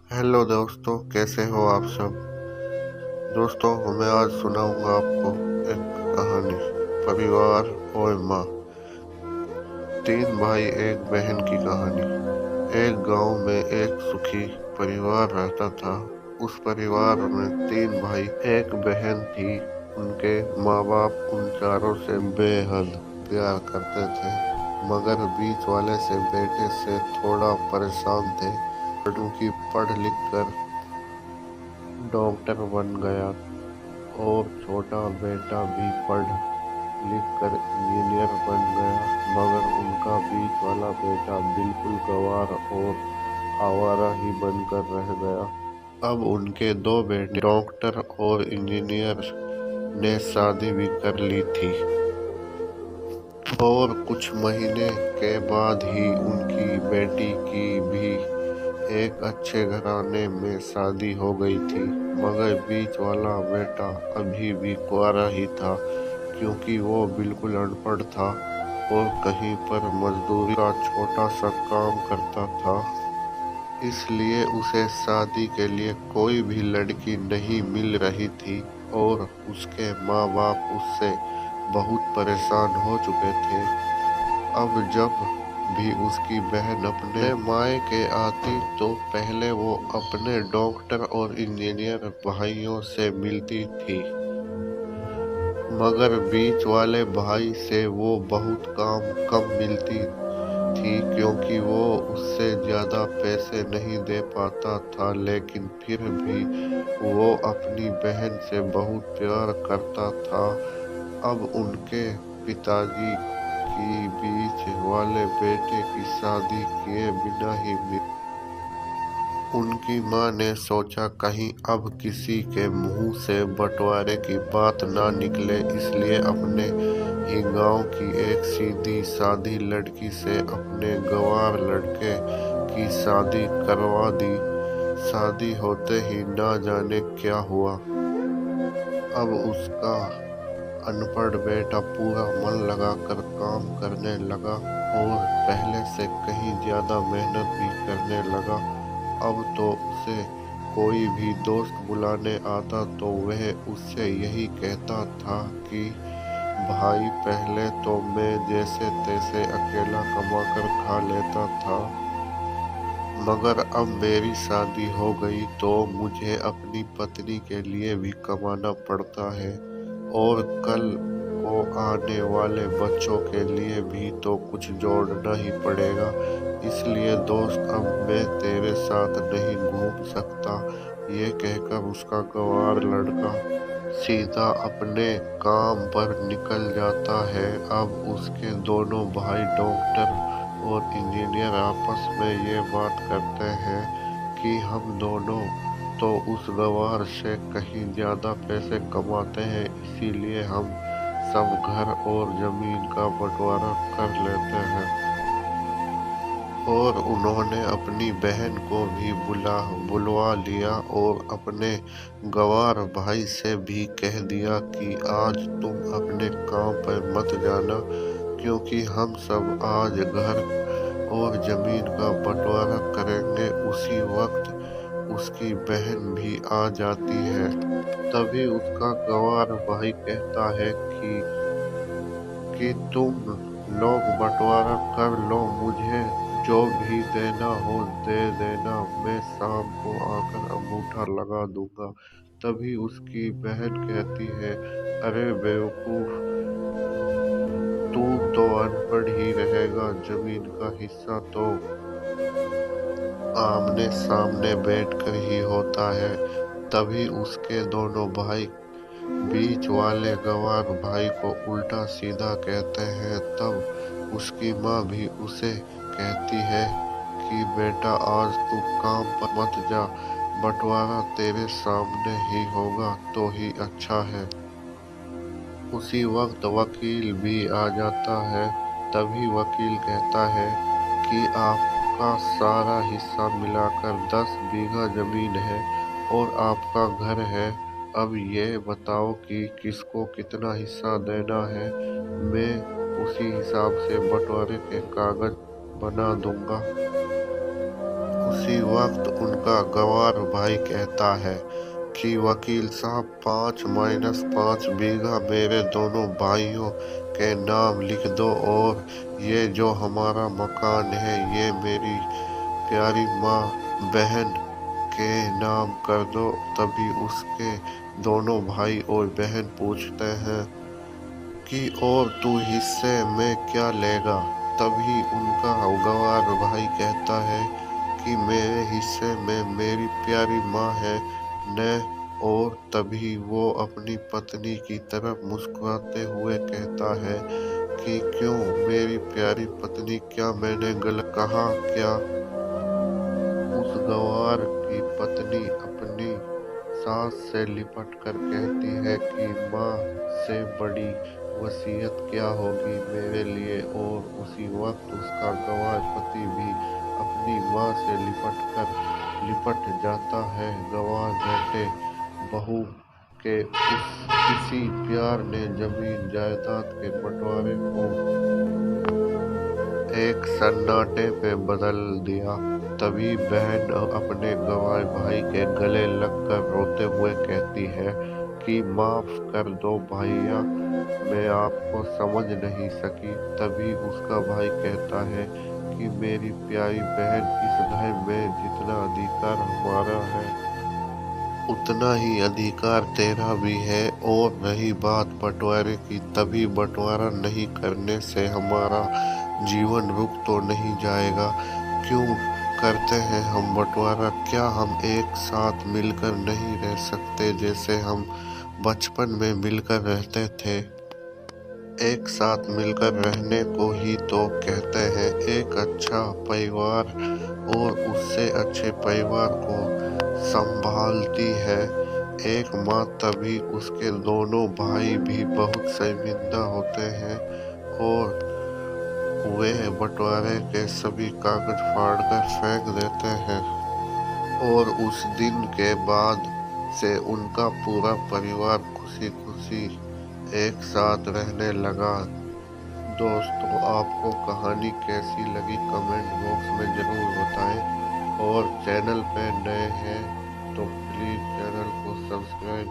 Hello दोस्तों, कैसे हो आप सब। दोस्तों, मैं आज सुनाऊंगा आपको एक कहानी। परिवार और माँ। तीन भाई एक बहन की कहानी। एक गांव में एक सुखी परिवार रहता था। उस परिवार में तीन भाई एक बहन थी। उनके माँ बाप उन चारों से बेहद प्यार करते थे, मगर बीच वाले से बेटे से थोड़ा परेशान थे, क्योंकि पढ़ लिख कर डॉक्टर बन गया और छोटा बेटा भी पढ़ लिख कर इंजीनियर बन गया, मगर उनका बीच वाला बेटा बिल्कुल गंवार और आवारा ही बनकर रह गया। अब उनके दो बेटे डॉक्टर और इंजीनियर ने शादी भी कर ली थी और कुछ महीने के बाद ही उनकी बेटी की भी एक अच्छे घराने में शादी हो गई थी, मगर बीच वाला बेटा अभी भी कुंवारा ही था, क्योंकि वो बिल्कुल अनपढ़ था और कहीं पर मजदूरी का छोटा सा काम करता था। इसलिए उसे शादी के लिए कोई भी लड़की नहीं मिल रही थी और उसके माँ बाप उससे बहुत परेशान हो चुके थे। अब जब भी उसकी बहन अपने मायके आती तो पहले वो अपने डॉक्टर और इंजीनियर भाइयों से मिलती थी, मगर बीच वाले भाई से वो बहुत कम मिलती थी, क्योंकि वो उससे ज्यादा पैसे नहीं दे पाता था। लेकिन फिर भी वो अपनी बहन से बहुत प्यार करता था। अब उनके पिताजी की बीच वाले बेटे की शादी किए बिना ही उनकी माँ ने सोचा कहीं अब किसी के मुंह से बंटवारे की बात ना निकले, इसलिए अपने ही गांव की एक सीधी सादी लड़की से अपने गंवार लड़के की शादी करवा दी। शादी होते ही ना जाने क्या हुआ। अब उसका अनपढ़ बेटा पूरा मन लगाकर काम करने लगा और पहले से कहीं ज्यादा मेहनत भी करने लगा। अब तो उसे कोई भी दोस्त बुलाने आता तो वह उससे यही कहता था कि भाई, पहले तो मैं जैसे तैसे अकेला कमाकर खा लेता था, मगर अब मेरी शादी हो गई तो मुझे अपनी पत्नी के लिए भी कमाना पड़ता है और कल को आने वाले बच्चों के लिए भी तो कुछ जोड़ना ही पड़ेगा। इसलिए दोस्त, अब मैं तेरे साथ नहीं घूम सकता। ये कहकर उसका गंवार लड़का सीधा अपने काम पर निकल जाता है। अब उसके दोनों भाई डॉक्टर और इंजीनियर आपस में ये बात करते हैं कि हम दोनों तो उस गंवार से कहीं ज्यादा पैसे कमाते हैं, इसीलिए हम सब घर और जमीन का बंटवारा कर लेते हैं। और उन्होंने अपनी बहन को भी बुलवा लिया और अपने गंवार भाई से भी कह दिया कि आज तुम अपने काम पर मत जाना, क्योंकि हम सब आज घर और जमीन का बंटवारा करेंगे। उसी वक्त उसकी बहन भी आ जाती है। तभी उसका गंवार भाई कहता है कि तुम लोग बंटवारा कर लो, मुझे जो भी देना हो दे देना, मैं शाम को आकर अंगूठा लगा दूंगा। तभी उसकी बहन कहती है, अरे बेवकूफ, तू तो अनपढ़ ही रहेगा, जमीन का हिस्सा तो आमने सामने बैठकर ही होता है। तभी उसके दोनों भाई बीच वाले गंवार भाई को उल्टा सीधा कहते हैं। तब उसकी माँ भी उसे कहती है कि बेटा, आज तू काम पर मत जा, बंटवारा तेरे सामने ही होगा तो ही अच्छा है। उसी वक्त वकील भी आ जाता है। तभी वकील कहता है कि आपका सारा हिस्सा मिलाकर 10 बीघा जमीन है और आपका घर है। अब ये बताओ कि किसको कितना हिस्सा देना है। मैं उसी हिसाब से बंटवारे के कागज बना दूंगा। उसी वक्त उनका गंवार भाई कहता है कि वकील साहब 5-5 बीघा मेरे दोनों भाइयों के नाम लिख दो और ये जो हमारा मकान है ये मेरी प्यारी माँ बहन के नाम कर दो। तभी उसके दोनों भाई और बहन पूछते हैं कि और तू हिस्से में क्या लेगा। तभी उनका गंवार भाई कहता है कि मेरे हिस्से में मेरी प्यारी माँ है न। और तभी वो अपनी पत्नी की तरफ मुस्कुराते हुए कहता है कि क्यों मेरी प्यारी पत्नी, क्या मैंने गलत कहा क्या। उस गंवार की पत्नी अपनी सास से लिपट कर कहती है कि माँ से बड़ी वसीयत क्या होगी मेरे लिए। और उसी वक्त उसका गंवार पति भी अपनी माँ से लिपट जाता है। गंवार बेटे बहू के इसी प्यार ने जमीन जायदाद के बंटवारे को एक सन्नाटे में बदल दिया। तभी बहन अपने गंवार भाई के गले लगकर रोते हुए कहती है कि माफ कर दो भैया, मैं आपको समझ नहीं सकी। तभी उसका भाई कहता है कि मेरी प्यारी बहन, इस घर में जितना अधिकार हमारा है उतना ही अधिकार तेरा भी है। और रही बात बंटवारे की, तभी बंटवारा नहीं करने से हमारा जीवन रुक तो नहीं जाएगा। क्यों करते हैं हम बंटवारा? क्या हम एक साथ मिलकर नहीं रह सकते जैसे हम बचपन में मिलकर रहते थे? एक साथ मिलकर रहने को ही तो कहते हैं एक अच्छा परिवार। और उससे अच्छे परिवार को संभालती है एक माँ। तभी उसके दोनों भाई भी बहुत शर्मिंदा होते हैं और वे बंटवारे के सभी कागज फाड़कर फेंक देते हैं। और उस दिन के बाद से उनका पूरा परिवार खुशी खुशी एक साथ रहने लगा। दोस्तों, आपको कहानी कैसी लगी कमेंट बॉक्स में ज़रूर बताएं। और चैनल पे नए हैं तो प्लीज़ चैनल को सब्सक्राइब